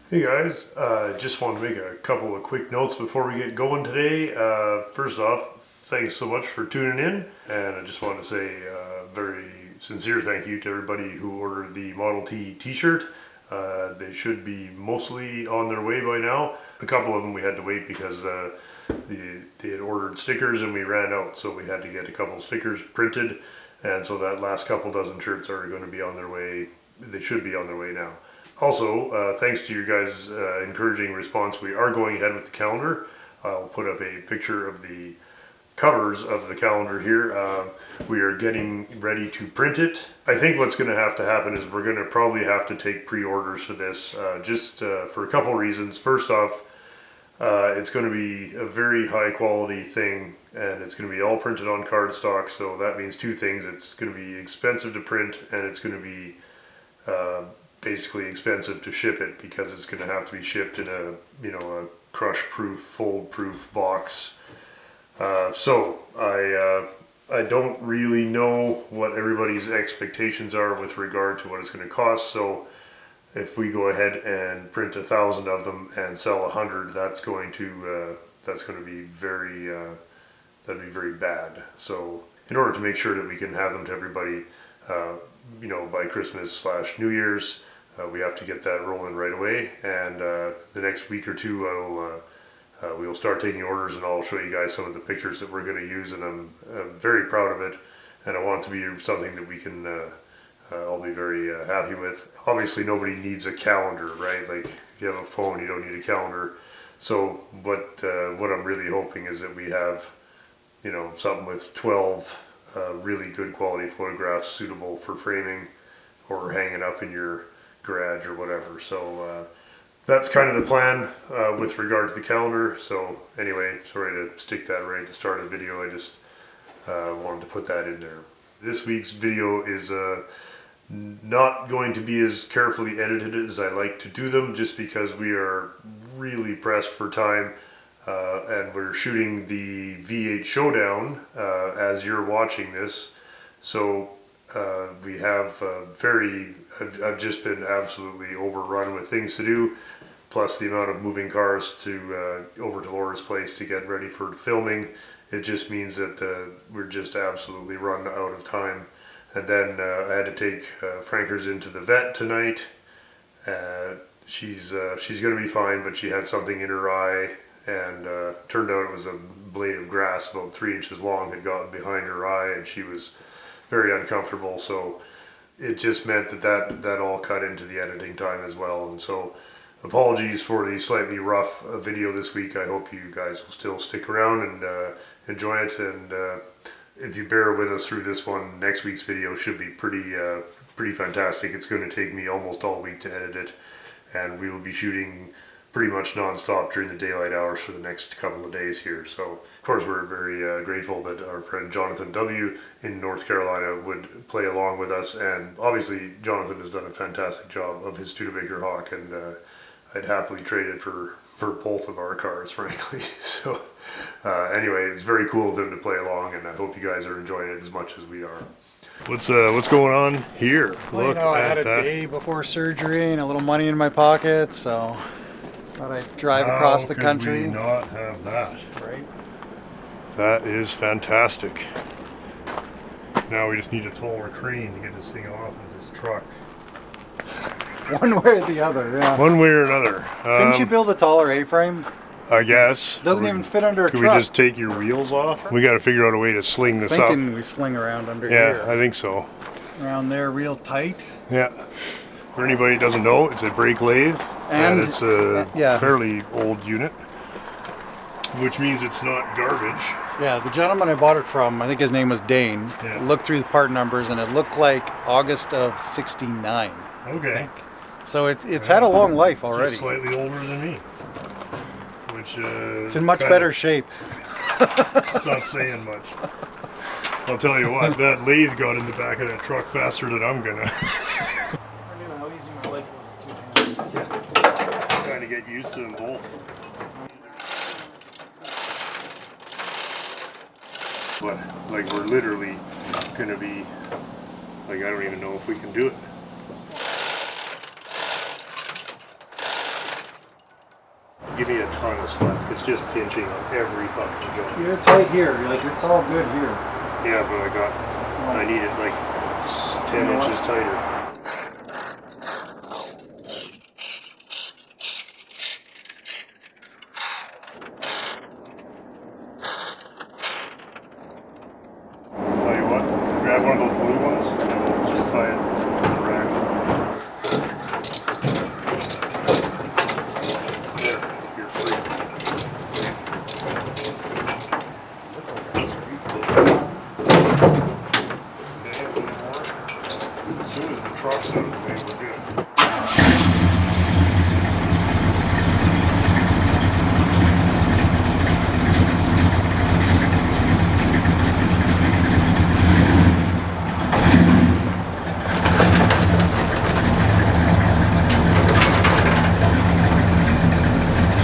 Hey guys, just want to make a couple of quick notes before we get going today. First off, thanks so much for tuning in, and I just want to say a very sincere thank you to everybody who ordered the Model T t-shirt. They should be mostly on their way by now. A couple of them we had to wait because they had ordered stickers and we ran out, so we had to get a couple stickers printed, and so that last couple dozen shirts are going to be on their way. They should be on their way now. Also, thanks to your guys' encouraging response, we are going ahead with the calendar. I'll put up a picture of the covers of the calendar here. We are getting ready to print it. I think what's going to happen is we're going to probably have to take pre-orders for this, just for a couple reasons. First off, it's going to be a very high quality thing, and it's going to be all printed on cardstock, so that means two things. It's going to be expensive to print, and it's going to be basically expensive to ship it, because it's going to have to be shipped in a crush proof, fold proof box. So I don't really know what everybody's expectations are with regard to what it's going to cost. So if we go ahead and print 1,000 of them and sell 100, that's going to be that'd be very bad. So in order to make sure that we can have them to everybody, by Christmas/New Year's, we have to get that rolling right away. And the next week or two, we'll start taking orders, and I'll show you guys some of the pictures that we're going to use. And I'm very proud of it, and I want it to be something that we can all be very happy with. Obviously, nobody needs a calendar, right? Like, if you have a phone, you don't need a calendar. So, what I'm really hoping is that we have, something with 12 really good quality photographs suitable for framing or hanging up in your garage or whatever. So that's kind of the plan with regard to the calendar. So anyway, sorry to stick that right at the start of the video. I just wanted to put that in there. This week's video is not going to be as carefully edited as I like to do them, just because we are really pressed for time. And we're shooting the V8 Showdown as you're watching this. So we have I've just been absolutely overrun with things to do, plus the amount of moving cars to over to Laura's place to get ready for filming. It just means that we're just absolutely run out of time. And then I had to take Frankers into the vet tonight. She's going to be fine, but she had something in her eye, and turned out it was a blade of grass about 3 inches long had gotten behind her eye, and she was very uncomfortable. So it just meant that all cut into the editing time as well. And so apologies for the slightly rough video this week. I hope you guys will still stick around and enjoy it. And if you bear with us through this one, next week's video should be pretty fantastic. It's going to take me almost all week to edit it, and we will be shooting pretty much non-stop during the daylight hours for the next couple of days here. So of course we're very grateful that our friend Jonathan W. in North Carolina would play along with us, and obviously Jonathan has done a fantastic job of his Studebaker Hawk, and I'd happily trade it for both of our cars, frankly. So anyway, it's very cool of him to play along, and I hope you guys are enjoying it as much as we are. What's going on here? Well, I had a day before surgery and a little money in my pocket, so thought I'd drive across the country. How could we not have that? Right. That is fantastic. Now we just need a taller crane to get this thing off of this truck. One way or the other, yeah. One way or another. Couldn't you build a taller A-frame? I guess. Doesn't even fit under a truck. Could we just take your wheels off? We got to figure out a way to sling this up. Thinking we sling around under here. Yeah, I think so. Around there real tight. Yeah. For anybody who doesn't know, it's a brake lathe, and it's a fairly old unit, which means it's not garbage. Yeah, the gentleman I bought it from, I think his name was Dane, looked through the part numbers, and it looked like August of '69. Okay. So it's had a long life already. Just slightly older than me, which it's in much better shape. It's not saying much. I'll tell you what, that lathe got in the back of that truck faster than I'm gonna. Trying to get used to them both. But like, we're literally gonna be like, I don't even know if we can do it. give me a ton of slack. It's just pinching on every fucking joint. You're tight here. You're like, it's all good here. Yeah, but I need it like 10 inches tighter. Tell you what, grab one of those blue ones and we'll just tie it to the rack. There, you're free. As soon as the truck's out of the way, we're good.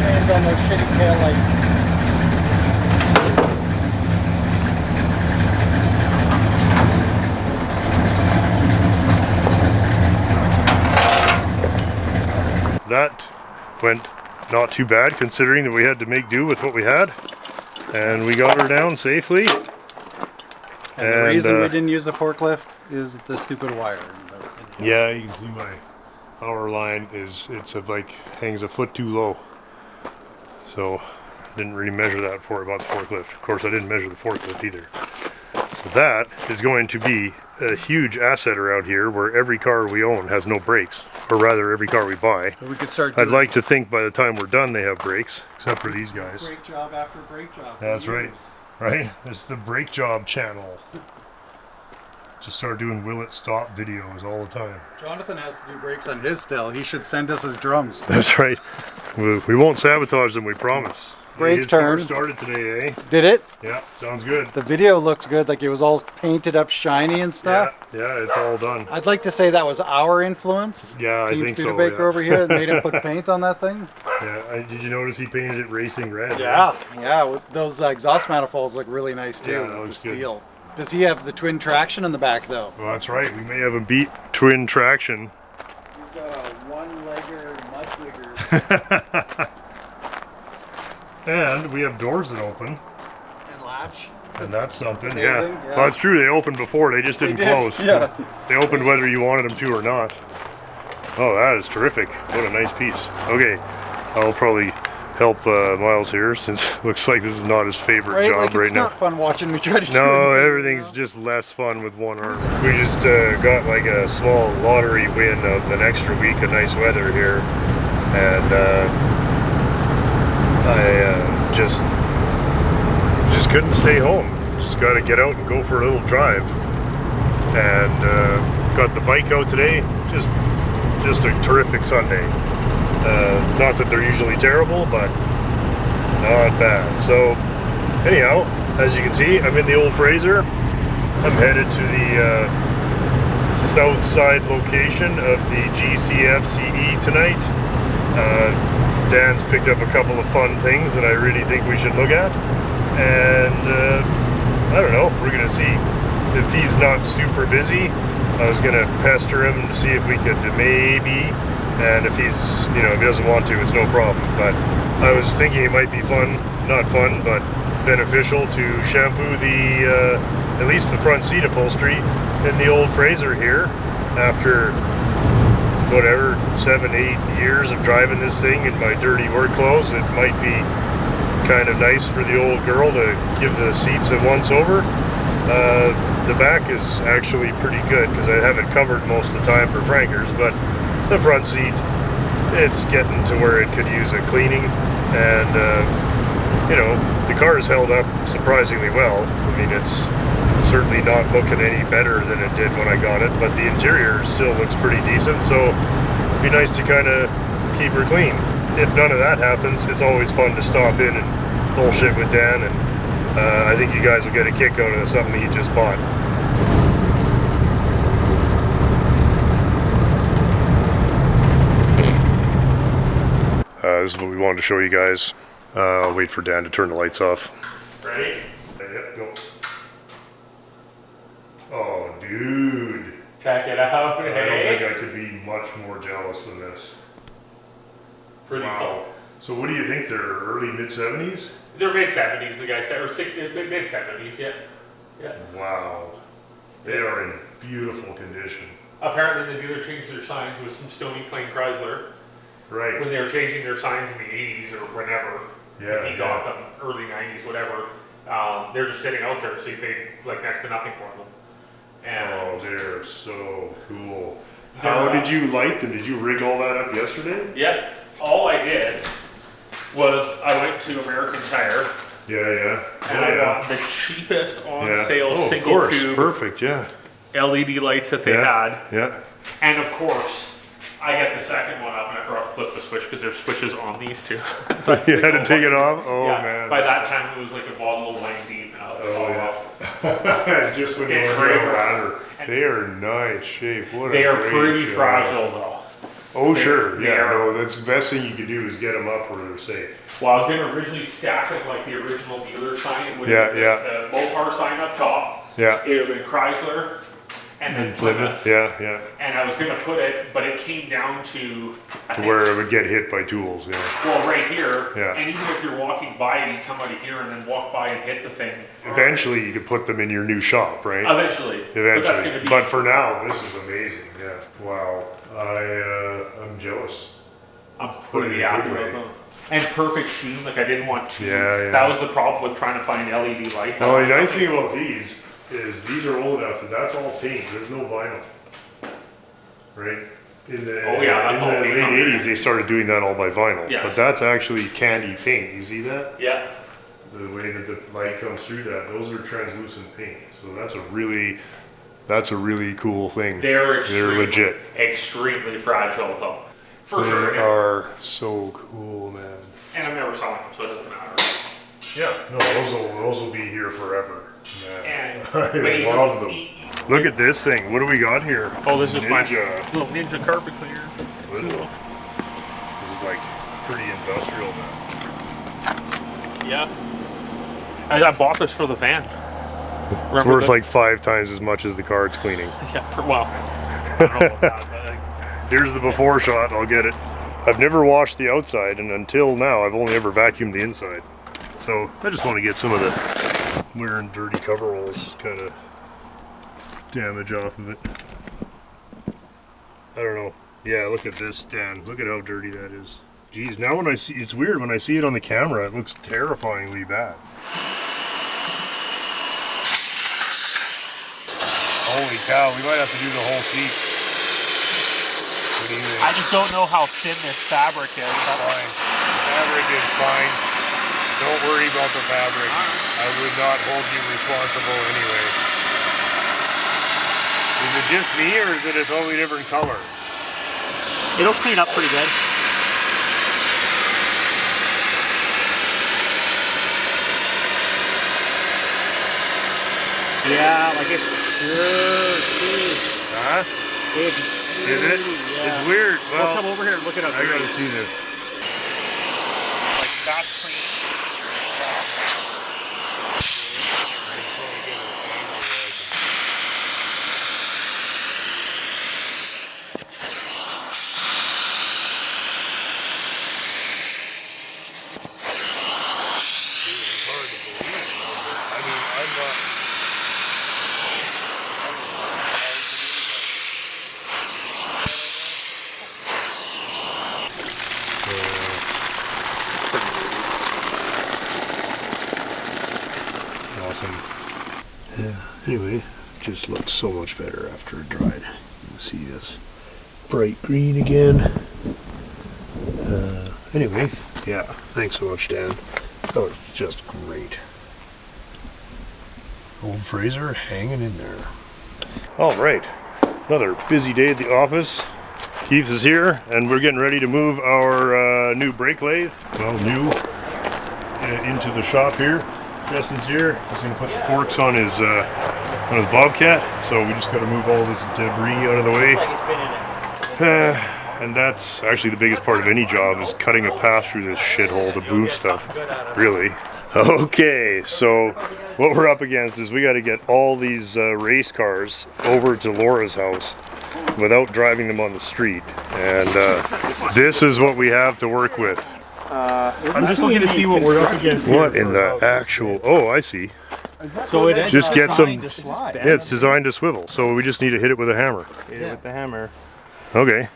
Chains on those shitty tail lights. That went not too bad considering that we had to make do with what we had, and we got her down safely. And the reason we didn't use the forklift is the stupid wire. Yeah, you can see my power line is like hangs a foot too low, so didn't really measure that before I bought the forklift. Of course, I didn't measure the forklift either. So that is going to be a huge asset around here, where every car we own has no brakes, or rather every car we buy. So we could start. I'd like to think by the time we're done they have brakes, except for these guys. Brake job after brake job. That's right. Right? It's the brake job channel. Just start doing will it stop videos all the time. Jonathan has to do brakes on his still. He should send us his drums. That's right. We won't sabotage them, we promise. Brake His car turn. started today, eh? Did it? Yeah, sounds good. The video looked good, like it was all painted up shiny and stuff. Yeah, it's all done. I'd like to say that was our influence. Yeah, I Team think so, Studebaker yeah. over here that made him put paint on that thing. Yeah, did you notice he painted it racing red? Yeah, with those exhaust manifolds look really nice too. Yeah, that with looks the good. steel. Does he have the twin traction in the back though? Well, that's right. We may have him beat twin traction. He's got a one-legger mud digger. And we have doors that open. And latch. And that's something, Amazing, yeah. yeah. Well, it's true, they opened before, they just didn't close. Yeah. They opened whether you wanted them to or not. Oh, that is terrific. What a nice piece. Okay, I'll probably help Myles here, since it looks like this is not his favorite job like, right it's now. not fun watching me try to do No, anything, everything's you know? just less fun with one arm. We just got like a small lottery win of an extra week of nice weather here, and I just couldn't stay home. Just got to get out and go for a little drive, and got the bike out today. Just a terrific Sunday. Not that they're usually terrible, but not bad. So anyhow, as you can see, I'm in the old Fraser. I'm headed to the south side location of the GCFCE tonight. Dan's picked up a couple of fun things that I really think we should look at, and I don't know, we're gonna see. If he's not super busy, I was gonna pester him to see if we could maybe, and if he's, if he doesn't want to, it's no problem. But I was thinking it might be fun, not fun, but beneficial to shampoo the, at least the front seat upholstery in the old Fraser here, after whatever, 7-8 years of driving this thing in my dirty work clothes. It might be kind of nice for the old girl to give the seats a once over. The back is actually pretty good because I have it covered most of the time for Frankers, but the front seat, it's getting to where it could use a cleaning, and the car has held up surprisingly well. I mean, it's certainly not looking any better than it did when I got it, but the interior still looks pretty decent, so it'd be nice to kind of keep her clean. If none of that happens, it's always fun to stop in and bullshit with Dan, and I think you guys will get a kick out of something he just bought. This is what we wanted to show you guys. I'll wait for Dan to turn the lights off. Ready? Yep, go. Oh, dude. Check it out, I hey? don't think I could be much more jealous than this. Pretty cool. So what do you think? They're early mid-70s? They're mid-70s, the guy said, or mid-70s, yeah. Yeah. Wow. They are in beautiful condition. Apparently the dealer changed their signs with some Stony Plain Chrysler. Right. When they were changing their signs in the 80s or whenever. Yeah. He got them, early 90s, whatever. They're just sitting out there, so you paid like next to nothing for them. And oh, they're so cool. How did you light them? Did you rig all that up yesterday? Yeah. All I did was I went to American Tire. Yeah. And I bought the cheapest on sale of single course. tube Perfect, yeah. LED lights that they had. Yeah. And of course, I get the second one up and I forgot to flip the switch because there's switches on these two. So you had to take it off? Oh, yeah, man. By that time, it was like a bottle of wine deep. And I was like, yeah. Just when you It's were great. around. They are nice shape. What They a are great pretty job. fragile though. Oh, sure. they Yeah, are. no, that's the best thing you could do is get them up where they're safe. Well, I was going to originally stack it like the original dealer sign. It would have been the Mopar sign up top. Yeah. It would have been Chrysler. And then Plymouth. Yeah. And I was going to put it, but it came down to Where it would get hit by tools, yeah. well, right here. Yeah. And even if you're walking by and you come out of here and then walk by and hit the thing. Eventually you could put them in your new shop, right? Eventually. But that's going to be. But for now, this is amazing, yeah. Wow. I'm jealous. I'm pretty happy with them. And perfect sheen, like I didn't want to. Yeah. That was the problem with trying to find LED lights. Well, the nice thing about these is these are old enough that that's all paint. There's no vinyl, right? In the that's all late paint. 80s, they started doing that all by vinyl. Yes. But that's actually candy paint. You see that? Yeah. The way that the light comes through that, those are translucent paint. So that's a really cool thing. They're legit. Extremely fragile though. For They sure. are so cool, man. And I'm never selling them, so it doesn't matter. Yeah, no, those will be here forever. Man. And I love them. Look at this thing. What do we got here? Oh, this is my Ninja. little Ninja carpet cleaner. Cool. This is like pretty industrial now. Yeah. I bought this for the van. It's worth like 5 times as much as the car it's cleaning. Yeah, well, I don't know about that, but Here's the before shot. I'll get it. I've never washed the outside, and until now, I've only ever vacuumed the inside. So I just want to get some of the wearing dirty coveralls kind of damage off of it. I don't know. Yeah, look at this, Dan. Look at how dirty that is. Geez, now when I see, it's weird when I see it on the camera, it looks terrifyingly bad. Holy cow, we might have to do the whole seat. What do you think? I just don't know how thin this fabric is. Fine. Fabric is fine. Don't worry about the fabric. I would not hold you responsible anyway. Is it just me, or is it a totally different color? It'll clean up pretty good. Yeah, like it's dirty. Huh? It's Is it? yeah. It's weird. Well, Well, come over here and look it up. I gotta see this. Like that's clean. Awesome. Yeah, anyway, just looks so much better after it dried. You can see this bright green again. Anyway, yeah, thanks so much, Dan. That was just great. Old Fraser hanging in there. All right, another busy day at the office. Keith is here, and we're getting ready to move our new brake lathe. Well, new into the shop here. Justin's here. He's gonna put the forks on his Bobcat. So we just got to move all this debris out of the way. And that's actually the biggest part of any job, is cutting a path through this shithole to move stuff. Really. Okay, so what we're up against is we got to get all these race cars over to Laura's house without driving them on the street. And this is what we have to work with. I'm just looking to see what we're up against. What in the actual? Oh, I see. So it is Just get some. designed to slide. Yeah, it's designed to swivel, so we just need to hit it with a hammer. Hit it with the hammer. Okay,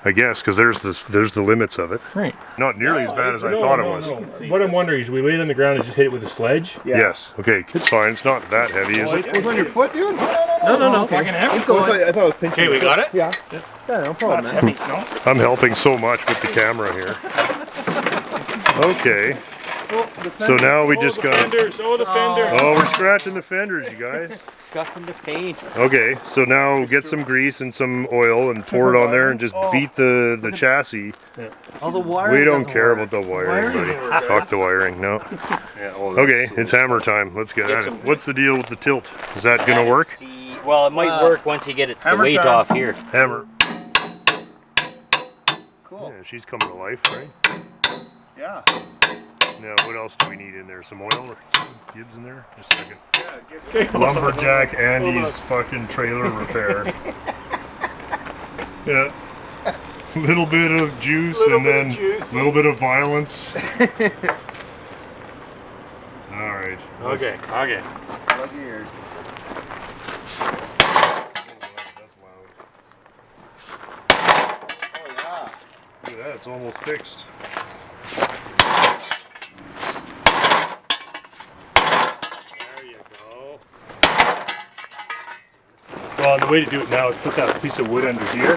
I guess because there's the limits of it. Right. Not nearly as bad as I thought it was. What I'm wondering is, we lay it on the ground and just hit it with a sledge? Yes. Okay, it's fine. It's not that heavy, is it? It was on your foot, dude? No. Fucking heavy. I thought it was pinching. Okay, we got it? Yeah. Yeah, no problem, That's man. heavy, no? I'm helping so much with the camera here. Okay. So now we just got. Fenders, the fender. Oh, we're scratching the fenders, you guys. Scuffing the paint. Okay, so now get some grease and some oil and pour it on there and just beat the chassis. All the wiring. We don't care about the wiring, buddy. Fuck the wiring, no. Okay, it's hammer time. Let's get at it. What's the deal with the tilt? Is that gonna work? Well, it might work once you get it the weight time. off here. Hammer. Cool. Yeah, she's coming to life, right? Yeah. Now, what else do we need in there? Some oil or some Gibbs in there? Just a second. Lumberjack Andy's fucking trailer repair. Yeah. Little bit of juice and then a little bit of violence. Alright. Okay. Plug your ears. That's loud. Oh, yeah. Look at that, it's almost fixed. There you go. Well, and the way to do it now is put that piece of wood under here.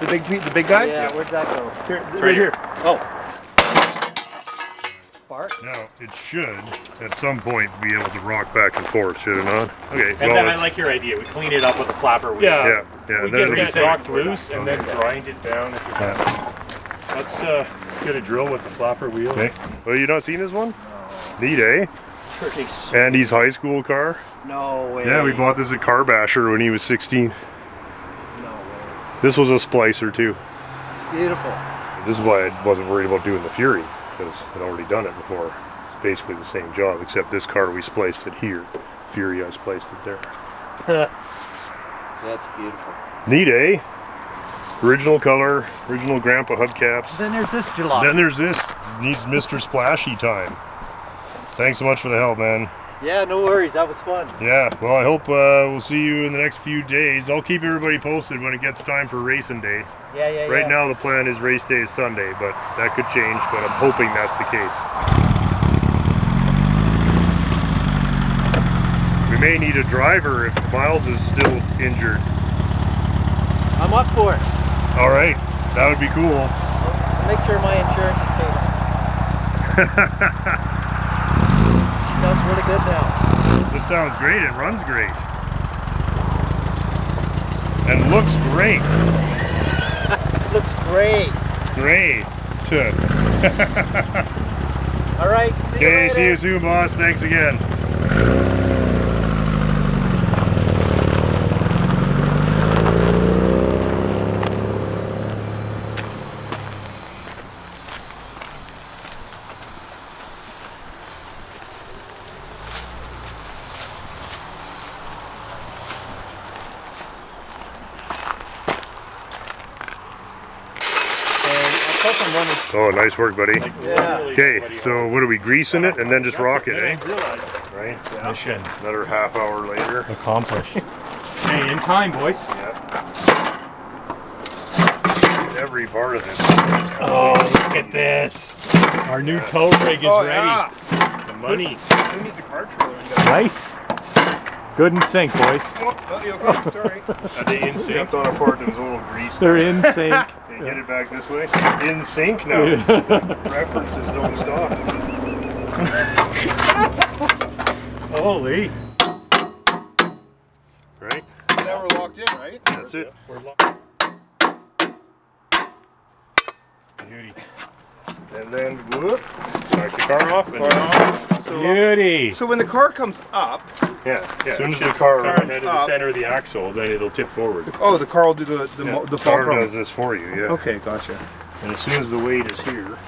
The big guy? Yeah, where'd that go? Here, right here. Oh. Sparks? Now, it should, at some point, be able to rock back and forth, should it not? Okay, And then I like your idea. We clean it up with a flapper wheel. Yeah, We then get we that rocked loose and then grind it down. Let's get a drill with a flapper wheel. Okay. Well, you not seen this one? Neat, eh? Andy's high school car. No way. Yeah, we bought this at Car Basher when he was 16. No way. This was a splicer too. It's beautiful. This is why I wasn't worried about doing the Fury, because I'd already done it before. It's basically the same job, except this car we spliced it here. Fury, I spliced it there. That's beautiful. Neat, eh? Original color, original grandpa hubcaps. Then there's this jalopy. Then there's this. Needs Mr. Splashy time. Thanks so much for the help, man. Yeah, no worries. That was fun. Yeah, well, I hope we'll see you in the next few days. I'll keep everybody posted when it gets time for racing day. Yeah. Right now, the plan is race day is Sunday, but that could change, but I'm hoping that's the case. We may need a driver if Myles is still injured. I'm up for it. All right, that would be cool. Make sure my insurance is paid off. Sounds really good now. That sounds great. It runs great. And looks great. Looks great. Great. All right. Okay, see you soon, boss. Thanks again. Oh, nice work, buddy. Yeah. Okay, so what are we greasing it and then just rock it, eh? Right? Mission Another half hour later. accomplished. Hey, in time, boys. Every part of this. Oh, look at this. Our new tow rig is ready. Yeah. The money. Who needs a car trailer? Nice. Good in sync, boys. Oh, you okay? Sorry. Are they in sync? On a part that was a little greased. They're in sync. Okay, get it back this way. In sync now. References don't stop. Holy. Right? Now we're locked in, right? That's it. We're locked. Beauty. And then whoop. Start the car off. And Beauty. So when the car comes up, yeah. As soon as Tip the car head to the center of the axle, then it'll tip forward. oh, the car will do the the fall car prone. does this for you, yeah. Okay, gotcha. And as soon as the weight is here,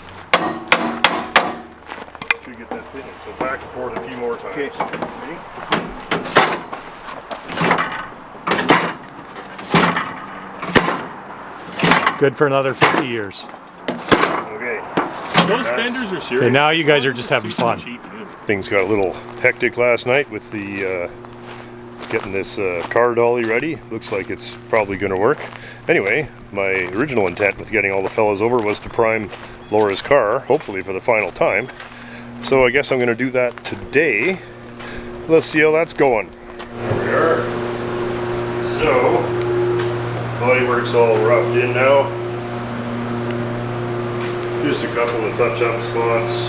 should get that thing in. So back and forth a few more times. Okay. Good for another 50 years. Okay. Those fenders are serious. Okay, now you guys are just having fun. Cheap, dude. Things got a little hectic last night with the getting this car dolly ready. Looks like it's probably going to work. Anyway, my original intent with getting all the fellas over was to prime Laura's car, hopefully for the final time. So I guess I'm going to do that today. Let's see how that's going. There we are. So, bodywork's all roughed in now. Just a couple of touch-up spots.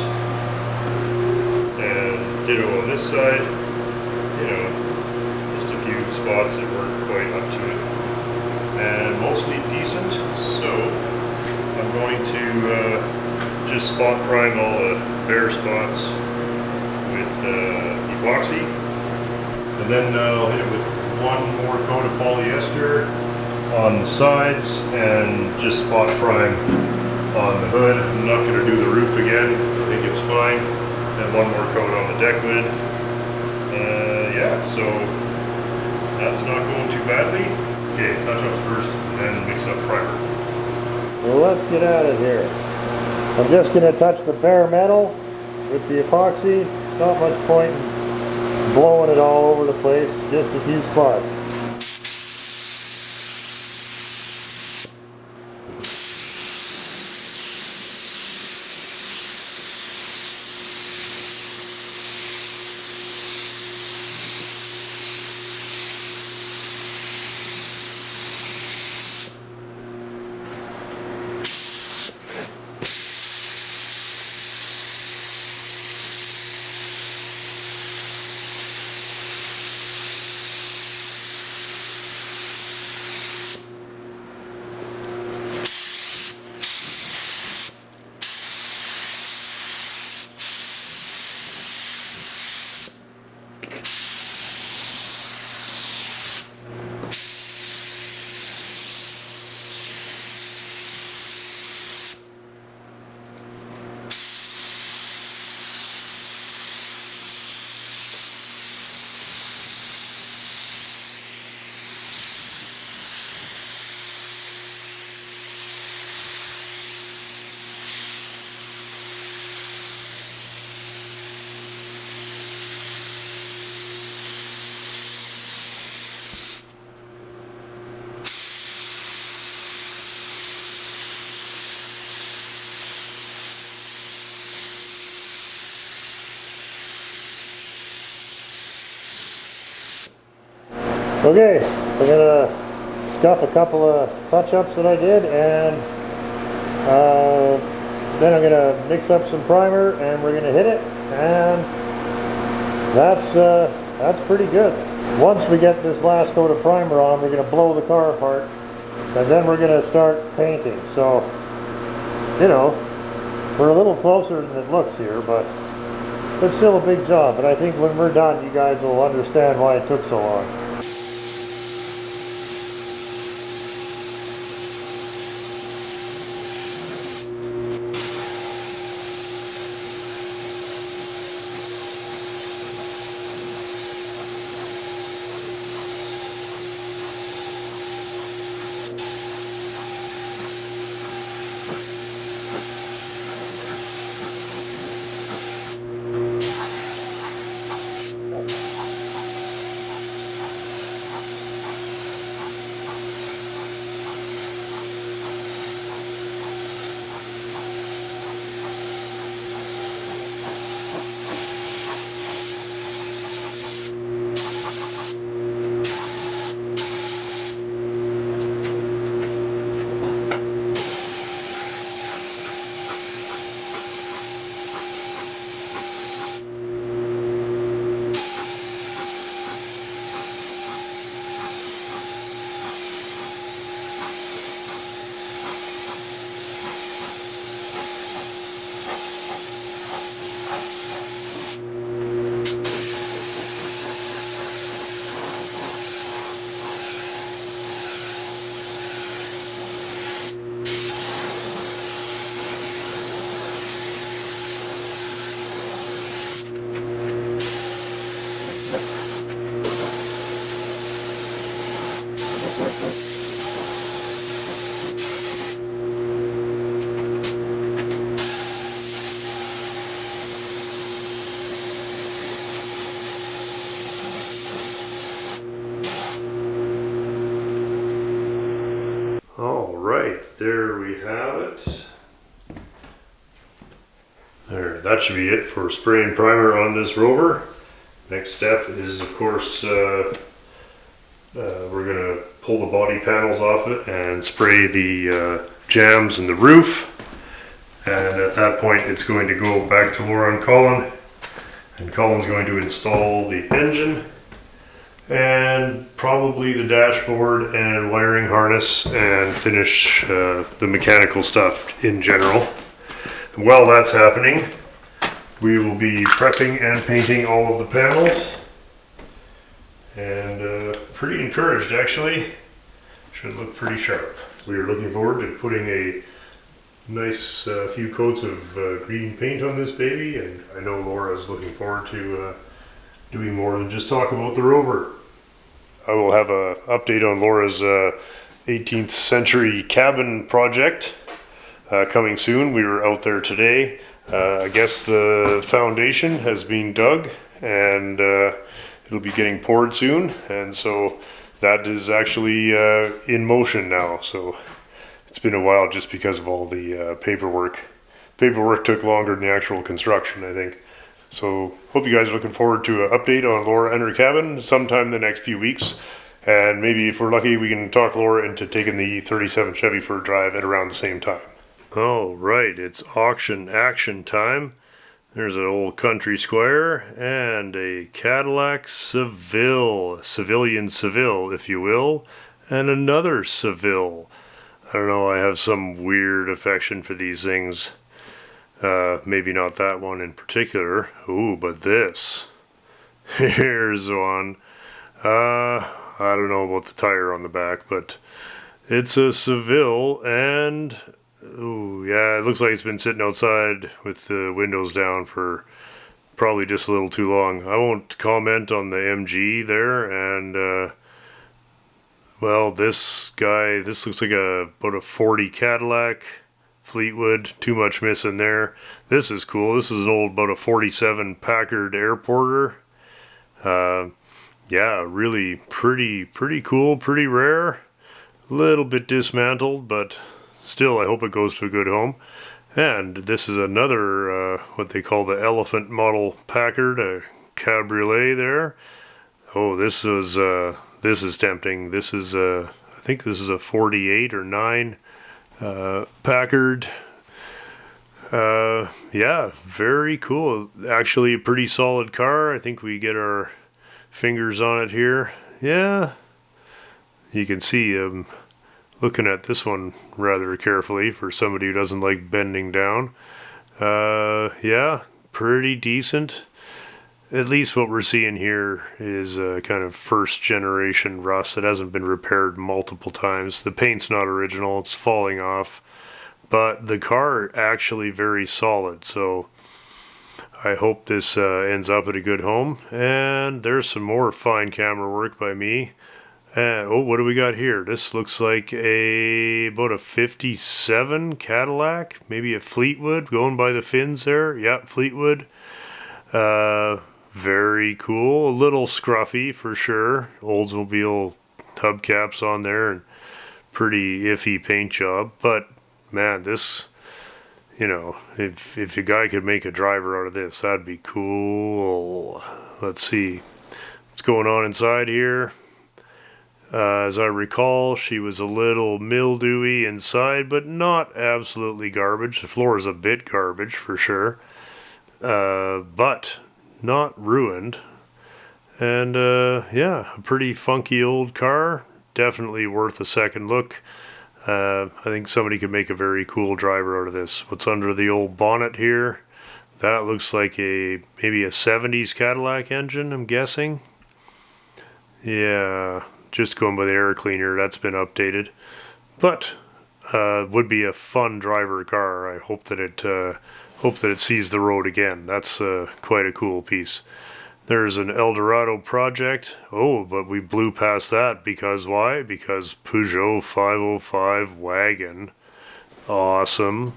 And ditto on this side. You know, just a few spots that weren't quite up to it. And mostly decent. So, I'm going to just spot prime all the bare spots with epoxy, and then I'll hit it with one more coat of polyester on the sides and just spot prime on the hood. I'm not going to do the roof again, I think it's fine, and one more coat on the deck lid. Yeah, so that's not going too badly. Okay, touch ups first and then mix up primer. Well, let's get out of here. I'm just going to touch the bare metal with the epoxy. Not much point in blowing it all over the place, just a few spots. Okay, we're going to scuff a couple of touch-ups that I did, and then I'm going to mix up some primer and we're going to hit it, and that's pretty good. Once we get this last coat of primer on, we're going to blow the car apart, and then we're going to start painting. So, you know, we're a little closer than it looks here, but it's still a big job. But I think when we're done, you guys will understand why it took so long. All right, there we have it. There, that should be it for spray and primer on this Rover. Next step is, of course, we're gonna pull the body panels off it and spray the jambs and the roof. And at that point, it's going to go back to Laura and Colin. And Colin's going to install the engine and probably the dashboard and wiring harness and finish the mechanical stuff in general. While that's happening, we will be prepping and painting all of the panels. And pretty encouraged, actually. Should look pretty sharp. We are looking forward to putting a nice few coats of green paint on this baby, and I know Laura's looking forward to doing more than just talk about the Rover. I will have an update on Laura's 18th century cabin project coming soon. We were out there today. I guess the foundation has been dug and it'll be getting poured soon, and so that is actually in motion now. So it's been a while just because of all the paperwork. Paperwork took longer than the actual construction, I think. So hope you guys are looking forward to an update on Laura and her cabin sometime in the next few weeks. And maybe if we're lucky, we can talk Laura into taking the 37 Chevy for a drive at around the same time. All right, it's auction action time. There's an old country square and a Cadillac Seville, civilian Seville, if you will, and another Seville. I don't know, I have some weird affection for these things. Maybe not that one in particular. Ooh, but this. Here's one. I don't know about the tire on the back, but it's a Seville, and ooh, yeah, it looks like it's been sitting outside with the windows down for probably just a little too long. I won't comment on the MG there, and well, this looks like about a 40 Cadillac Fleetwood, too much missing there. This is cool. This is an old, about a 47 Packard Airporter. Yeah, really pretty cool, pretty rare. A little bit dismantled, but still, I hope it goes to a good home. And this is another, what they call the Elephant Model Packard, a cabriolet there. Oh, this is tempting. This is, I think this is a 48 or 9 Packard. Yeah, very cool. Actually, a pretty solid car. I think we get our fingers on it here. Yeah, you can see looking at this one rather carefully for somebody who doesn't like bending down. Yeah, pretty decent. At least what we're seeing here is kind of first generation rust. It hasn't been repaired multiple times. The paint's not original, it's falling off. But the car actually very solid, so I hope this ends up at a good home. And there's some more fine camera work by me. Oh, what do we got here? This looks like about a 57 Cadillac, maybe a Fleetwood, going by the fins there. Yep, Fleetwood. Very cool. A little scruffy for sure. Oldsmobile hubcaps on there and pretty iffy paint job. But man, this, you know, if a guy could make a driver out of this, that'd be cool. Let's see what's going on inside here. As I recall, she was a little mildewy inside, but not absolutely garbage. The floor is a bit garbage for sure, but not ruined. And yeah, a pretty funky old car. Definitely worth a second look. I think somebody could make a very cool driver out of this. What's under the old bonnet here? That looks like maybe a 70s Cadillac engine, I'm guessing. Yeah, just going by the air cleaner. That's been updated. But would be a fun driver car. I hope that it sees the road again. That's quite a cool piece. There's an Eldorado project. Oh, but we blew past that because why? Because Peugeot 505 wagon. Awesome.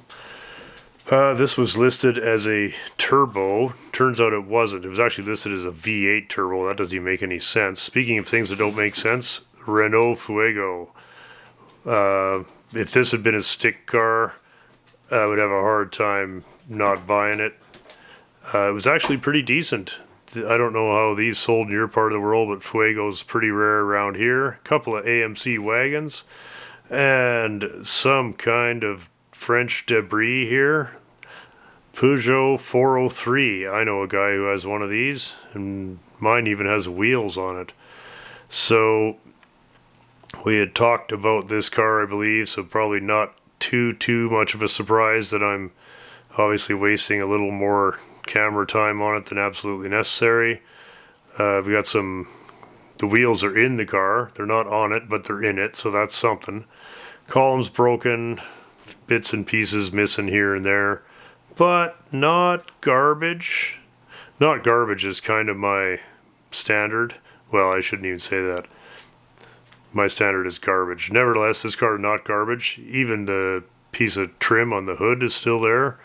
This was listed as a turbo. Turns out it wasn't. It was actually listed as a V8 turbo. That doesn't even make any sense. Speaking of things that don't make sense, Renault Fuego. If this had been a stick car, I would have a hard time not buying it. It was actually pretty decent. I don't know how these sold in your part of the world, but Fuego's pretty rare around here. A couple of AMC wagons and some kind of French debris here. Peugeot 403. I know a guy who has one of these, and mine even has wheels on it. So we had talked about this car, I believe, so probably not too much of a surprise that I'm obviously wasting a little more camera time on it than absolutely necessary. We got the wheels are in the car. They're not on it, but they're in it, so that's something. Columns broken, bits and pieces missing here and there, but not garbage. Not garbage is kind of my standard. Well, I shouldn't even say that. My standard is garbage. Nevertheless, this car is not garbage. Even the piece of trim on the hood is still there.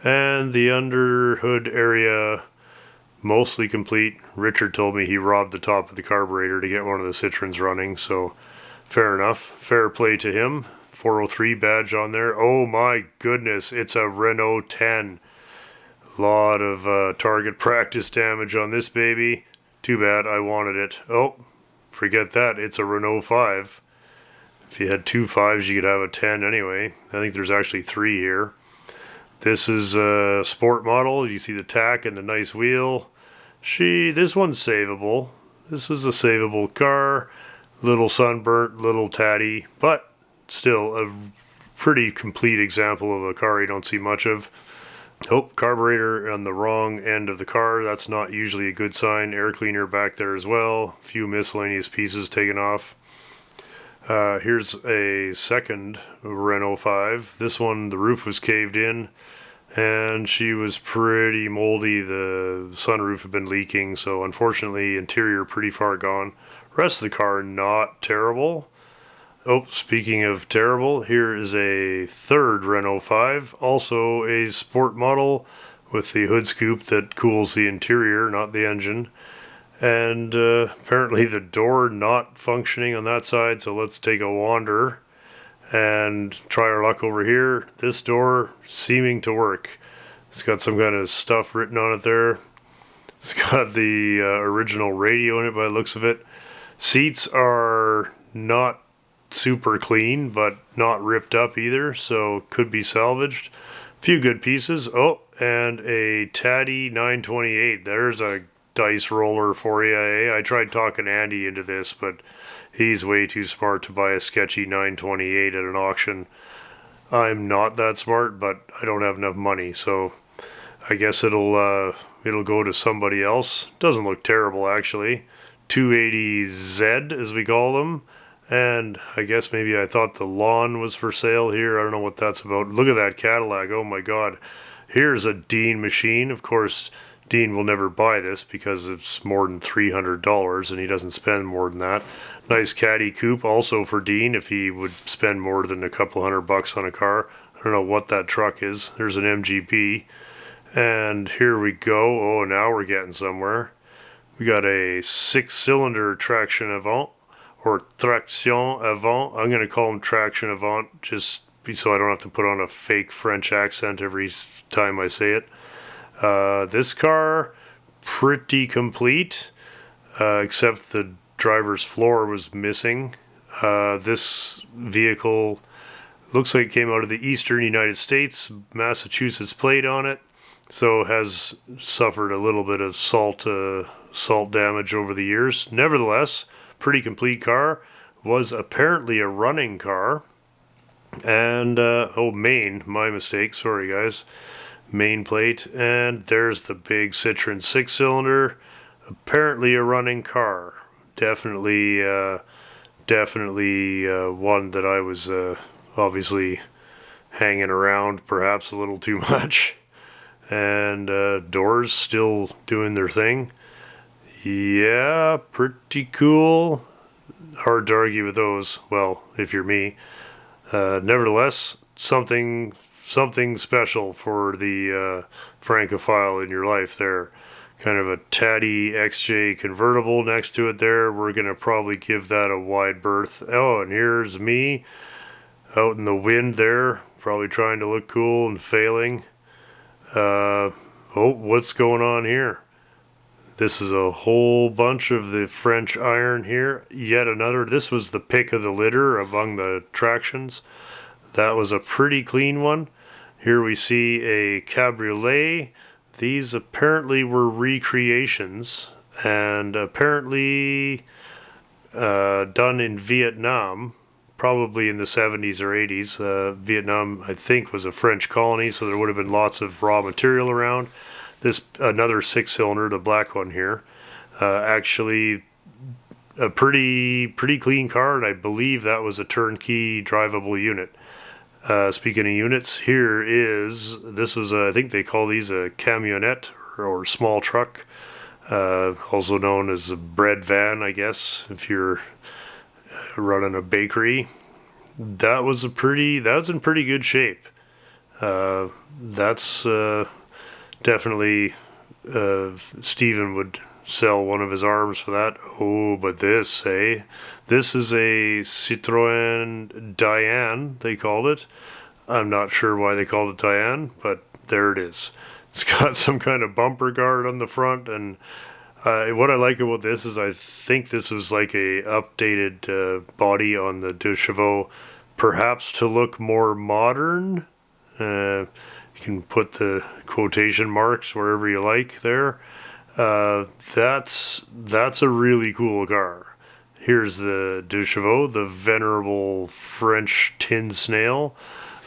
And the under hood area mostly complete. Richard told me he robbed the top of the carburetor to get one of the Citroens running, so fair enough. Fair play to him. 403 badge on there. Oh my goodness, it's a Renault 10. Lot of target practice damage on this baby. Too bad, I wanted it. Oh, forget that, it's a Renault 5. If you had 2 5s, you could have a 10 anyway. I think there's actually 3 here. This is a sport model. You see the tack and the nice wheel. This one's savable. This is a savable car. Little sunburnt, little tatty, but still a pretty complete example of a car you don't see much of. Oh, carburetor on the wrong end of the car. That's not usually a good sign. Air cleaner back there as well. A few miscellaneous pieces taken off. Here's a second Renault 5. This one, the roof was caved in and she was pretty moldy. The sunroof had been leaking, so unfortunately interior pretty far gone. Rest of the car not terrible. Oh, speaking of terrible, here is a third Renault 5, also a sport model with the hood scoop that cools the interior, not the engine. And apparently the door not functioning on that side, so let's take a wander and try our luck over here. This door seeming to work. It's got some kind of stuff written on it there. It's got the original radio in it by the looks of it. Seats are not super clean, but not ripped up either, so could be salvaged. A few good pieces. Oh, and a Taddy 928. There's a dice roller for you, eh? I tried talking Andy into this, but he's way too smart to buy a sketchy 928 at an auction. I'm not that smart, but I don't have enough money, so I guess it'll go to somebody else. Doesn't look terrible, actually. 280Z, as we call them. And I guess maybe I thought the lawn was for sale here. I don't know what that's about. Look at that Cadillac. Oh my God. Here's a Dean machine. Of course, Dean will never buy this because it's more than $300 and he doesn't spend more than that. Nice Caddy coupe also for Dean if he would spend more than a couple $100 on a car. I don't know what that truck is. There's an MGP. And here we go. Oh, now we're getting somewhere. We got a 6-cylinder traction avant, or traction avant. I'm going to call them traction avant just so I don't have to put on a fake French accent every time I say it. This car, pretty complete, except the driver's floor was missing. This vehicle looks like it came out of the eastern United States, Massachusetts plate on it, so has suffered a little bit of salt damage over the years. Nevertheless, pretty complete car. Was apparently a running car. And, Maine, my mistake, sorry guys. Main plate, and there's the big Citroen 6-cylinder. Apparently a running car. Definitely one that I was obviously hanging around perhaps a little too much. And doors still doing their thing. Yeah, pretty cool. Hard to argue with those, well, if you're me. Nevertheless, something special for the Francophile in your life there. kind of a Tatty XJ convertible next to it there. We're going to probably give that a wide berth. Oh, and here's me out in the wind there, probably trying to look cool and failing. Oh, what's going on here? This is a whole bunch of the French iron here. Yet another. This was the pick of the litter among the tractions. That was a pretty clean one. Here we see a cabriolet. These apparently were recreations and apparently done in Vietnam, probably in the 70s or 80s. Vietnam, I think, was a French colony, so there would have been lots of raw material around. This another 6-cylinder, the black one here, actually a pretty clean car, and I believe that was a turnkey drivable unit. Speaking of units, here is, this was I think they call these a camionette or small truck, also known as a bread van, I guess, if you're running a bakery. That was in pretty good shape. That's definitely Steven would sell one of his arms for that. Oh, but this, this is a Citroën Diane, they called it. I'm not sure why they called it Diane, but there it is. It's got some kind of bumper guard on the front, and what I like about this is I think this was like a updated body on the Deux Chevaux, perhaps to look more modern. You can put the quotation marks wherever you like there. That's a really cool car. Here's the Deux Chevaux, the venerable French tin snail,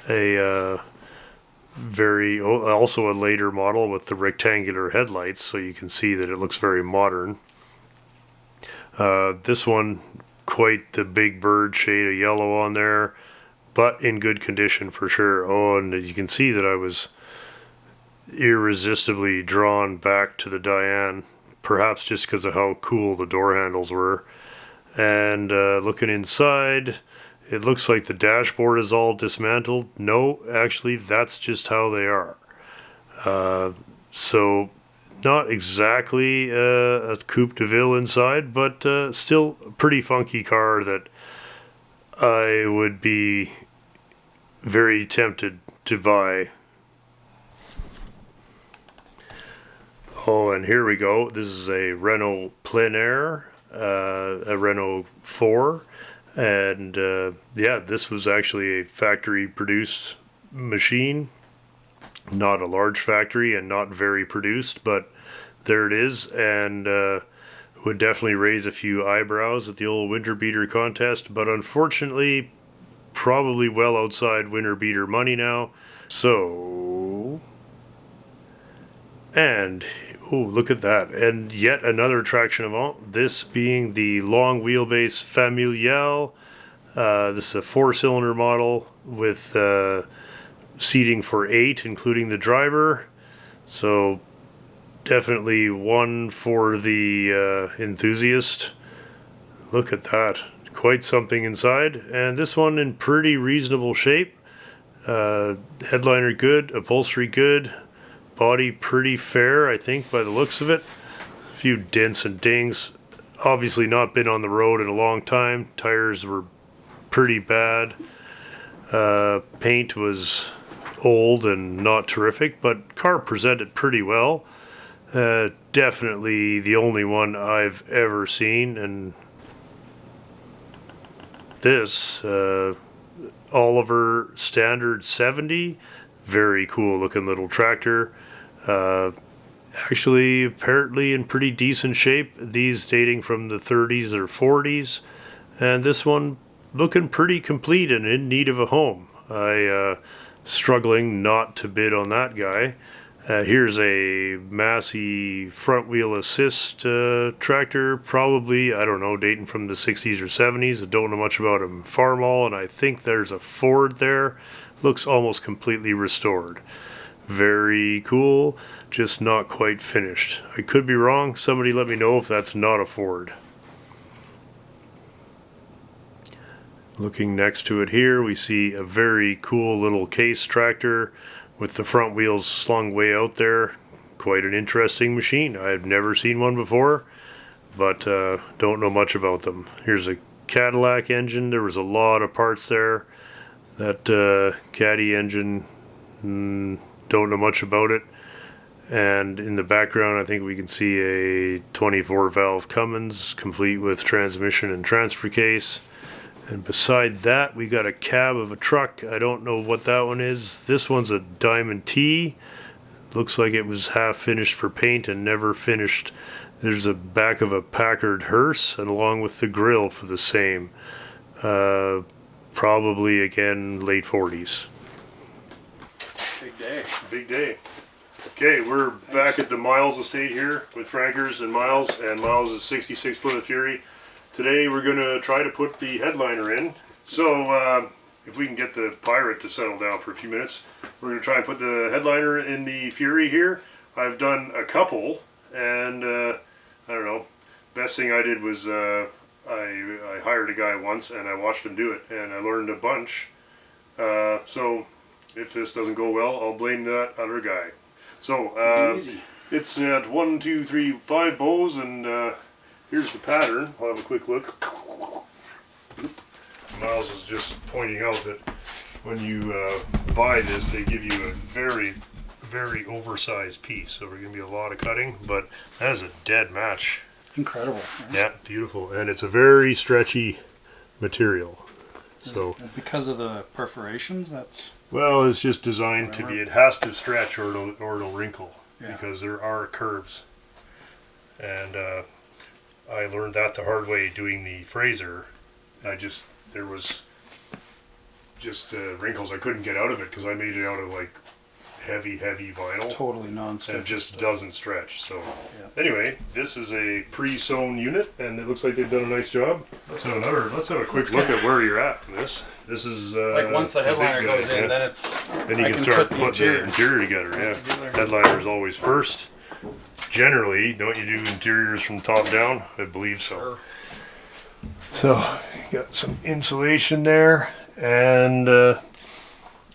also a later model with the rectangular headlights, so you can see that it looks very modern. This one, quite the big bird shade of yellow on there, but in good condition for sure. Oh, and you can see that I was irresistibly drawn back to the Diane, perhaps just because of how cool the door handles were. And looking inside, it looks like the dashboard is all dismantled. No, actually, that's just how they are. So not exactly a Coupe de Ville inside, but still a pretty funky car that I would be very tempted to buy. Oh, and here we go. This is a Renault Plein Air, a Renault 4. And yeah, this was actually a factory produced machine. Not a large factory and not very produced, but there it is. And would definitely raise a few eyebrows at the old winter beater contest, but unfortunately probably well outside winter beater money now. So, and oh, look at that, and yet another traction avant, this being the long wheelbase Familiale. This is a 4-cylinder model with seating for 8, including the driver, so definitely one for the enthusiast. Look at that, quite something inside, and this one in pretty reasonable shape. Headliner good, upholstery good, body pretty fair, I think, by the looks of it. A few dents and dings. Obviously not been on the road in a long time. Tires were pretty bad. Paint was old and not terrific, but car presented pretty well. Definitely the only one I've ever seen. And this Oliver Standard 70, very cool looking little tractor. Actually apparently in pretty decent shape, these dating from the 30s or 40s, and this one looking pretty complete and in need of a home. I struggling not to bid on that guy. Here's a Massey front wheel assist tractor, probably, I don't know, dating from the 60s or 70s. I don't know much about him. Farmall, and I think there's a Ford there. Looks almost completely restored. Very cool, just not quite finished. I could be wrong. Somebody let me know if that's not a Ford. Looking next to it here, we see a very cool little case tractor with the front wheels slung way out there. quite an interesting machine. I've never seen one before, but don't know much about them. Here's a Cadillac engine. There was a lot of parts there. That Caddy engine, don't know much about it. And in the background, I think we can see a 24 valve Cummins, complete with transmission and transfer case. And beside that, we got a cab of a truck. I don't know what that one is. This one's a Diamond T. Looks like it was half finished for paint and never finished. There's a back of a Packard hearse, and along with the grill for the same. Probably again late 40s. Big day. Big day. Okay, we're back at the Myles estate here with Frankers and Myles is 66 Plymouth Fury. Today we're going to try to put the headliner in. So if we can get the Pirate to settle down for a few minutes, we're going to try and put the headliner in the Fury here. I've done a couple, and I don't know, best thing I did was I hired a guy once and I watched him do it, and I learned a bunch. So if this doesn't go well, I'll blame that other guy. So it's at 1, 2, 3, 5 bows, and here's the pattern. I'll have a quick look. Myles is just pointing out that when you buy this, they give you a very, very oversized piece. So there's going to be a lot of cutting, but that is a dead match. Incredible. Right? Yeah, beautiful, and it's a very stretchy material. So because of the perforations, that's well, it's just designed to be. It has to stretch, or it'll wrinkle, because there are curves. And I learned that the hard way doing the Fraser. There was just wrinkles I couldn't get out of it because I made it out of like heavy vinyl. totally non-stretchy. And it just doesn't stretch. So anyway, this is a pre-sewn unit, and it looks like they've done a nice job. Let's have a quick look at where you're at in this. This is like once the headliner goes in, then it's then you can start putting the interior together. Yeah, headliner is always first. Generally, don't you do interiors from top down? I believe so. So you got some insulation there, and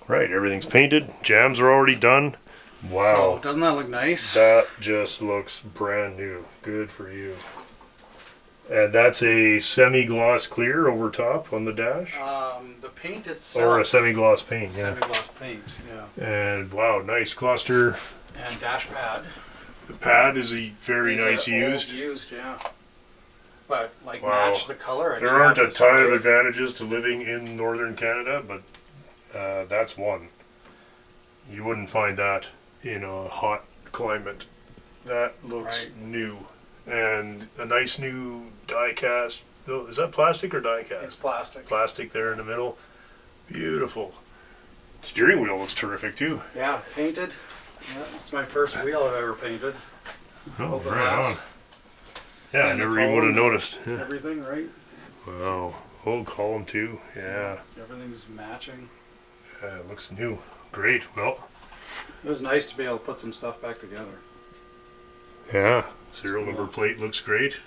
right, everything's painted. Jams are already done. Wow. So, doesn't that look nice? That just looks brand new. Good for you. And that's a semi-gloss clear over top on the dash? The paint itself. Or a semi-gloss paint, yeah. Semi-gloss paint, yeah. And wow, nice cluster. And dash pad. The pad is very nice used. Used, yeah. But like match the color. There aren't a ton of advantages to living in northern Canada, but that's one. You wouldn't find that in a hot climate. That looks new. And a nice new die cast. No, is that plastic or die cast? It's plastic. Plastic there in the middle. Beautiful. Steering wheel looks terrific too. Yeah, painted. Yeah, it's my first wheel I've ever painted. Oh, right on. Yeah, I never even would have noticed. Yeah. Everything, right? Wow. Oh, column too. Yeah. Everything's matching. It looks new. Great. Well, it was nice to be able to put some stuff back together. Yeah. Serial number plate looks great.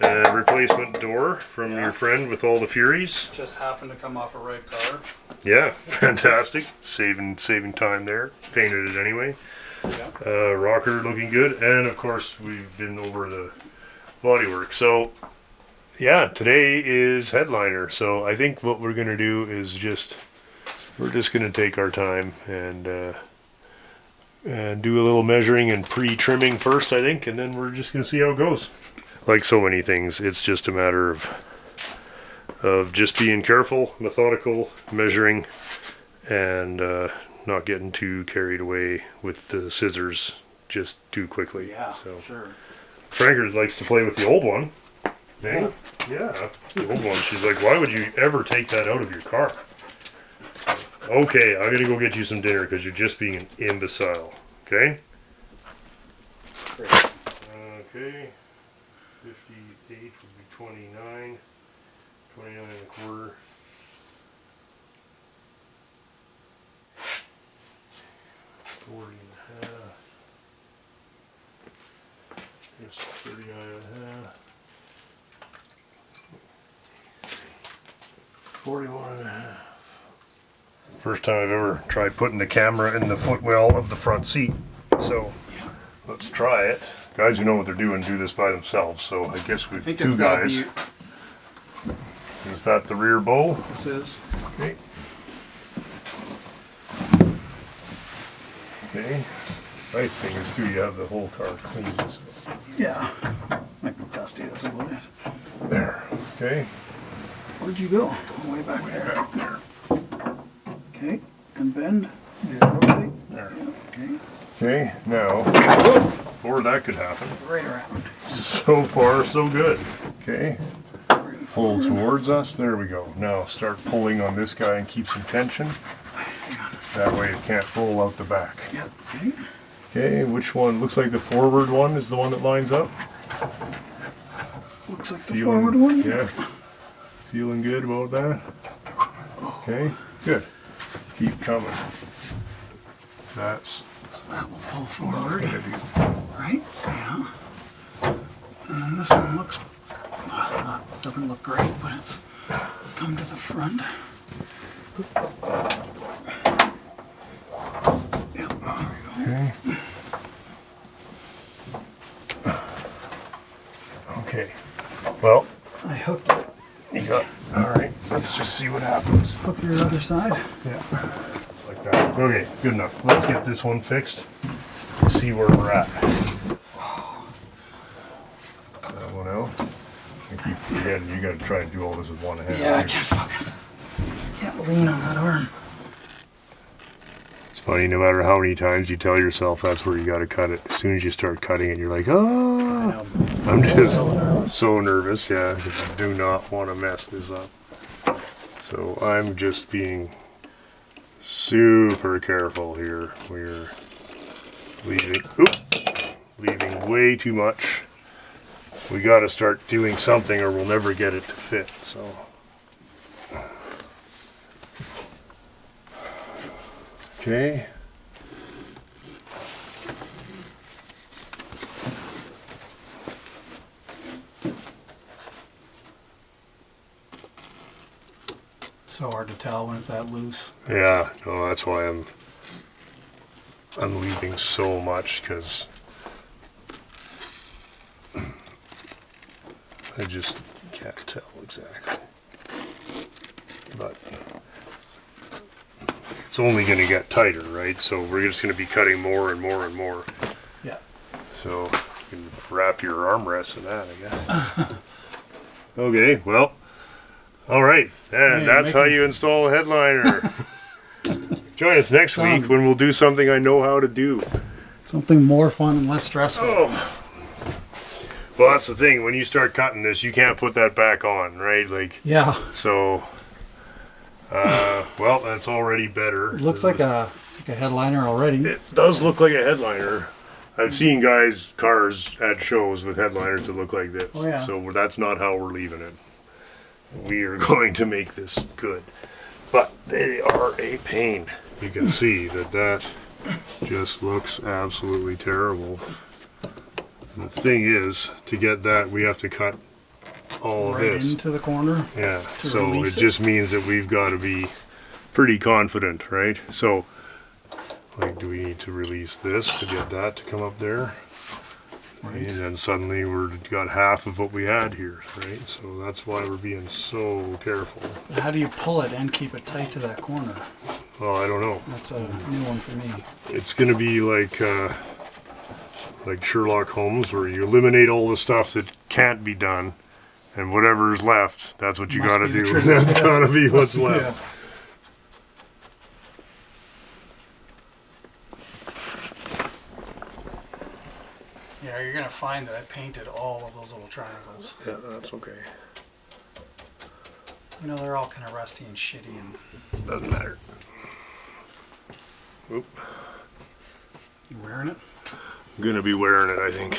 Replacement door from your friend with all the Furies. Just happened to come off a red car. Yeah, fantastic. Saving time there. Painted it anyway. Yeah. Rocker looking good, and of course we've been over the bodywork. So yeah, today is headliner. So I think what we're gonna do is we're just gonna take our time and do a little measuring and pre-trimming first, I think, and then we're just gonna see how it goes. Like so many things, it's just a matter of just being careful, methodical, measuring, and not getting too carried away with the scissors just too quickly. Yeah, so. Sure. Frankers likes to play with the old one. Hey? Yeah, the old one. She's like, why would you ever take that out of your car? Okay, I'm going to go get you some dinner because you're just being an imbecile. Okay? Great. Okay. 58 would be 29. 29 and a quarter. $40 and a half. Here's 39 and a half. 41 and a half. First time I've ever tried putting the camera in the footwell of the front seat. So let's try it. Guys who know what they're doing do this by themselves, so I guess with think two it's gotta guys. be- Is that the rear bow? This is. Okay. Okay. Nice thing is too, you have the whole car clean. So. Yeah. Might be dusty, that's about it. There. Okay. Where'd you go? Way back there. Back there. Okay, and bend. Yeah, There. okay, Okay. Now, before that could happen. right around. So far, so good. Okay. Pull towards us. There we go. Now start pulling on this guy and keep some tension. That way it can't roll out the back. Yep, okay. Okay, which one? Looks like the forward one is the one that lines up. Looks like the forward one. Yeah. Feeling good about that? Okay, good. Keep coming. That's So that will pull forward, gonna do. right? Yeah. And then this one looks, well, doesn't look great, but it's come to the front. Yep, there we go. Okay. Okay. Well, I hooked it. you got. All right. Let's just see what happens. Hook your other side. Yeah. Like that. Okay. Good enough. Let's get this one fixed. And see where we're at. That one out. I keep forgetting you got to try and do all this with one hand. Yeah, I can't lean on that arm. It's funny, no matter how many times you tell yourself that's where you got to cut it, as soon as you start cutting it, you're like, oh, I'm just so nervous. Yeah, 'cause I do not want to mess this up. So I'm just being super careful here. We're leaving way too much. We got to start doing something or we'll never get it to fit. So. Okay. So hard to tell when it's that loose. Yeah, no, that's why I'm leaving so much because I just can't tell exactly. But it's only going to get tighter, right? So we're just going to be cutting more and more and more. Yeah. So you can wrap your armrests in that, I guess. Okay, well, all right. And Hey, that's how you install a headliner. Join us next week when we'll do something I know how to do. Something more fun and less stressful. Oh. Well, that's the thing. When you start cutting this, you can't put that back on, right? Like, Yeah. so, well, that's already better. It looks like a headliner already. It does look like a headliner. I've seen cars at shows with headliners that look like this. Oh, yeah. So that's not how we're leaving it. We are going to make this good. But they are a pain. You can see that just looks absolutely terrible. And the thing is, to get that, we have to cut all of Right this. into the corner. Yeah, to so it release it. just means that we've got to be pretty confident, right? So, like, do we need to release this to get that to come up there? Right. And then suddenly we've got half of what we had here, right? So that's why we're being so careful. But how do you pull it and keep it tight to that corner? Well, I don't know. That's a new one for me. It's going to be like Sherlock Holmes, where you eliminate all the stuff that can't be done, and whatever's left, that's what you Must got to be the do. truth. That's got to be what's Must be, left. Yeah, you're gonna find that I painted all of those little triangles. Yeah, that's okay. You know, they're all kind of rusty and shitty and... Doesn't matter. Oop. You wearing it? I'm going to be wearing it, I think.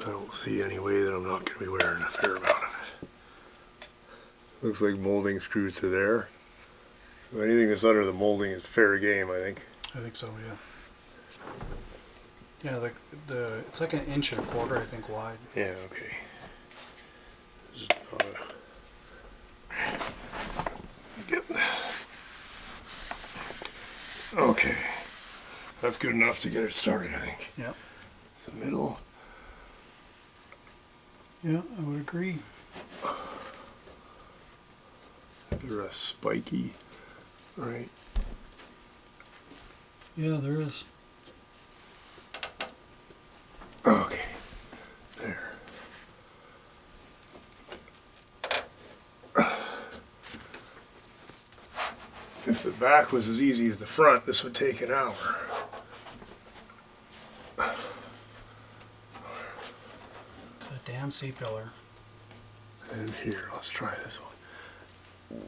I don't see any way that I'm not going to be wearing a fair amount of it. Looks like molding screws to there. Anything that's under the molding is fair game, I think. I think so, yeah. Yeah, it's like 1.25 inches, I think, wide. Yeah, okay. Okay. That's good enough to get it started, I think. Yep. the middle. Yeah, I would agree. They're a spiky, right? Yeah, there is. Okay, there. If the back was as easy as the front, this would take an hour. It's a damn C-pillar. And here, let's try this one.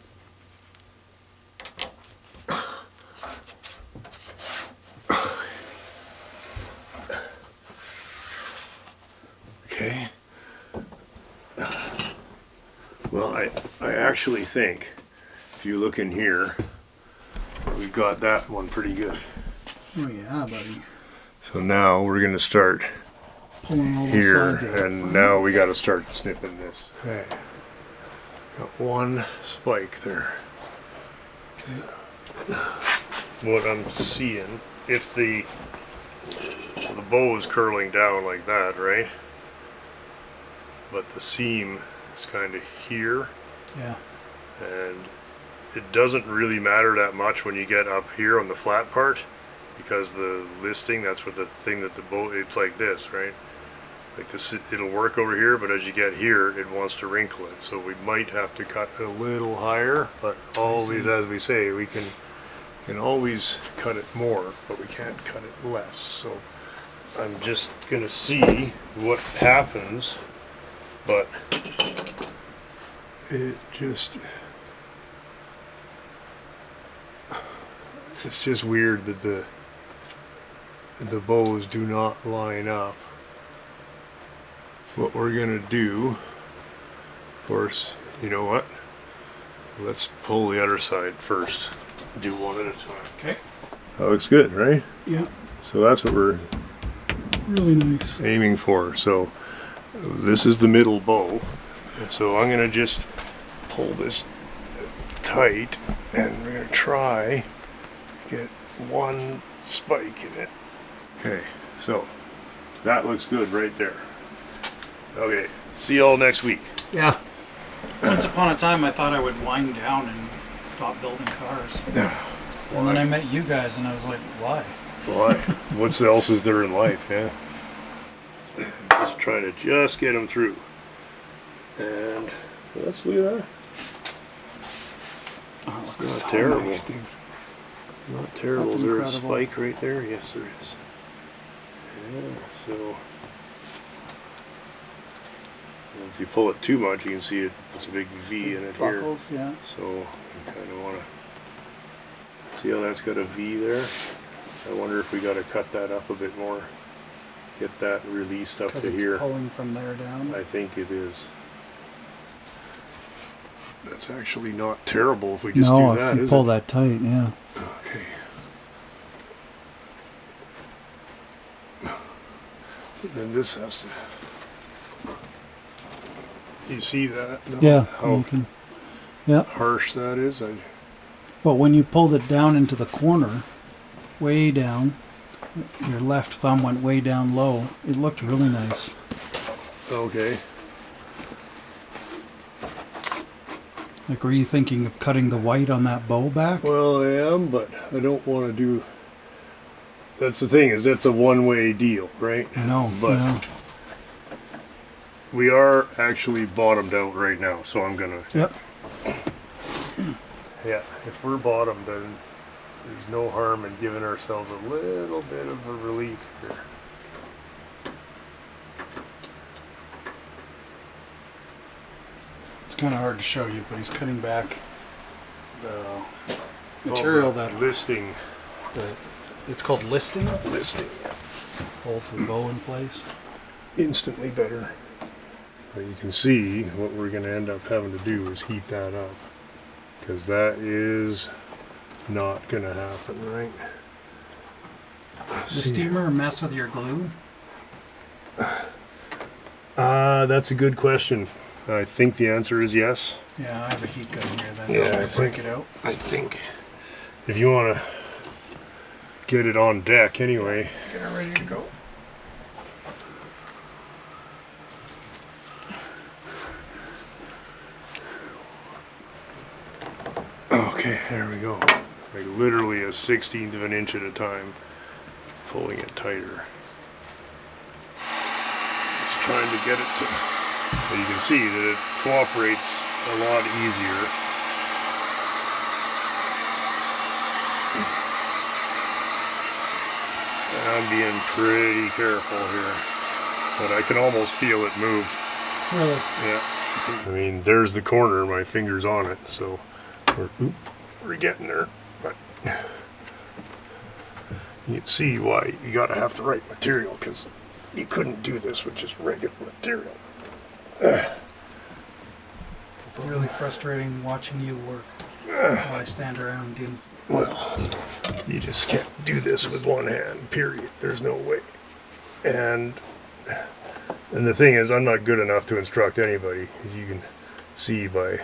Okay. Well, I actually think if you look in here, we've got that one pretty good. Oh yeah, buddy. So now we're going to start Pulling all those here, sides out. and now we got to start snipping this. Okay. Got one spike there. What I'm seeing, if the bow is curling down like that, right? But the seam is kind of here, Yeah. and it doesn't really matter that much when you get up here on the flat part, because the listing, that's what the thing that the bow, it's like this, right? Like this, it'll work over here, but as you get here, it wants to wrinkle it. So we might have to cut a little higher, but always, as we say, we can always cut it more, but we can't cut it less. So I'm just gonna see what happens, but it's just weird that the bows do not line up. What we're gonna do, of course, you know what? Let's pull the other side first. Do one at a time. Okay. That looks good, right? Yeah. So that's what we're Really nice. aiming for. So this is the middle bow. And so I'm gonna just pull this tight, and we're gonna try to get one spike in it. Okay, so that looks good right there. Okay, see y'all next week. Yeah. Once upon a time, I thought I would wind down and stop building cars. And then I met you guys, and I was like, why? Why? What else is there in life, yeah? Just trying to get them through. And let's look at that. Oh, it looks Not so terrible. nice, dude. Not terrible. That's Is there a incredible. spike right there? Yes, there is. Yeah, so if you pull it too much, you can see it puts a big V in it Buckles, here. yeah. So you kind of want to see how that's got a V there. I wonder if we got to cut that up a bit more. Get that released up Because to it's here. pulling from there down. I think it is. That's actually not terrible if we just no, do that, if you is pull it? that tight, yeah. Okay. But then this has to. You see that? No? Yeah, How you can. Yeah, harsh that is? but when you pulled it down into the corner, way down, your left thumb went way down low. It looked really nice. Okay. Like, were you thinking of cutting the white on that bow back? Well, I am, but I don't want to do. That's the thing, is that's a one-way deal, right? No, But yeah. we are actually bottomed out right now, so I'm gonna. Yep. Yeah, if we're bottomed, then there's no harm in giving ourselves a little bit of a relief here. It's kind of hard to show you, but he's cutting back the material that listing. it's called listing. Listing. Holds the bow in place. Instantly better. But you can see what we're going to end up having to do is heat that up, because that is not going to happen, right? The steamer mess with your glue? That's a good question. I think the answer is yes. Yeah, I have a heat gun here then. Yeah, I'll I break think- it out. I think if you want to get it on deck anyway. Get it ready to go. Okay, there we go. Like literally a 1/16 of an inch at a time, pulling it tighter. Just trying to get it to, you can see that it cooperates a lot easier. I'm being pretty careful here, but I can almost feel it move. Really? Yeah. I mean, there's the corner, my finger's on it, so we're getting there. But you can see why you gotta have the right material, because you couldn't do this with just regular material. Really frustrating watching you work while I stand around and Well, you just can't do this with one hand, period. There's no way. And the thing is, I'm not good enough to instruct anybody, as you can see by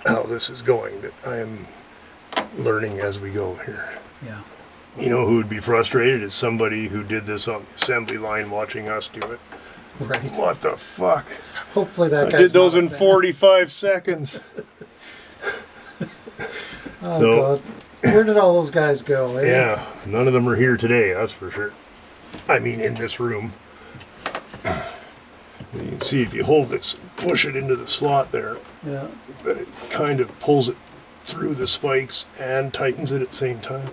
how this is going, that I am learning as we go here. yeah. You know who would be frustrated is somebody who did this on the assembly line watching us do it. Right. What the fuck? Hopefully that I guy's did those not a in fan. 45 seconds. Oh So- God. Where did all those guys go? Eh? Yeah, none of them are here today, that's for sure. I mean, in this room. You can see if you hold this and push it into the slot there, Yeah. that it kind of pulls it through the spikes and tightens it at the same time.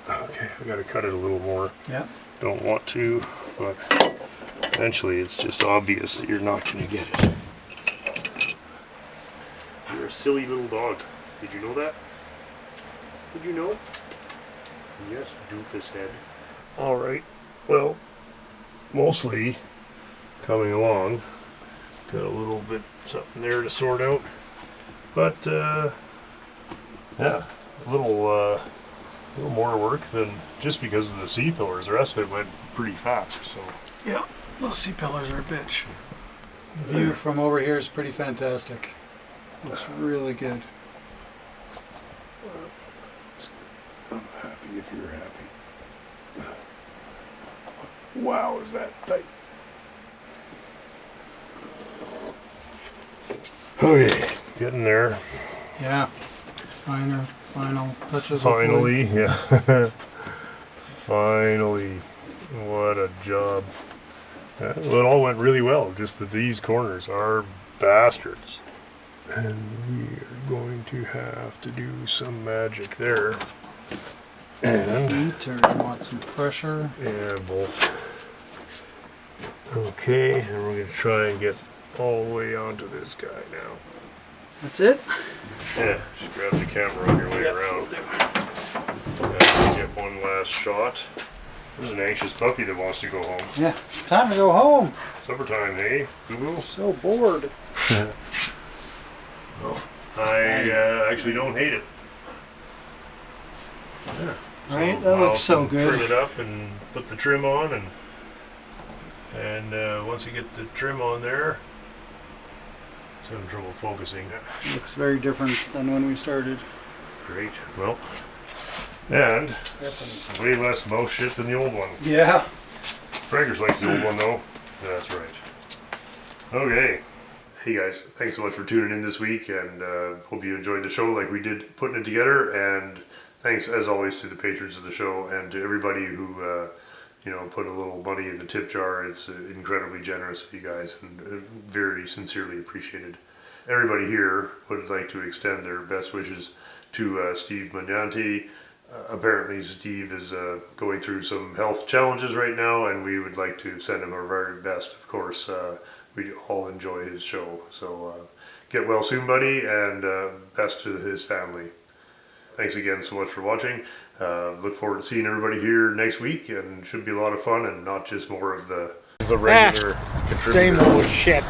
Okay, I gotta cut it a little more. Yeah. Don't want to, but eventually it's just obvious that you're not gonna get it. You're a silly little dog. Did you know that? Did you know? Yes, doofus head. Alright, well, mostly coming along. Got a little bit something there to sort out. But, yeah, a little more work than just because of the C-pillars. The rest of it went pretty fast, so. Yeah. Those C-pillars are a bitch. The view from over here is pretty fantastic. Looks really good. I'm happy if you're happy. Wow, is that tight? Okay, getting there. Yeah. Final touches. hopefully. Finally, yeah. Finally. What a job. Well, it all went really well, just that these corners are bastards. And we are going to have to do some magic there. And Heat, or you want some pressure? yeah, both. Okay, and we're going to try and get all the way onto this guy now. That's it? Yeah, just grab the camera on your way around. And get one last shot. There's an anxious puppy that wants to go home. Yeah. It's time to go home. Summertime, hey? Google? So bored. I actually don't hate it. Yeah. Right? That looks so Trim good. it up and put the trim on, and once you get the trim on there, it's having trouble focusing. Looks very different than when we started. Great. Well, and That's way less mouse shit than the old one. yeah. Frankers likes the old one though. That's right. Okay. Hey guys, thanks so much for tuning in this week, and hope you enjoyed the show like we did putting it together. And thanks as always to the patrons of the show and to everybody who put a little money in the tip jar. It's incredibly generous of you guys, and very sincerely appreciated. Everybody here would like to extend their best wishes to Steve Magnanti. Apparently Steve is going through some health challenges right now, and we would like to send him our very best. Of course, we all enjoy his show. So get well soon, buddy, and best to his family. Thanks again so much for watching. Look forward to seeing everybody here next week, and should be a lot of fun and not just more of the regular contributor. Same old shit.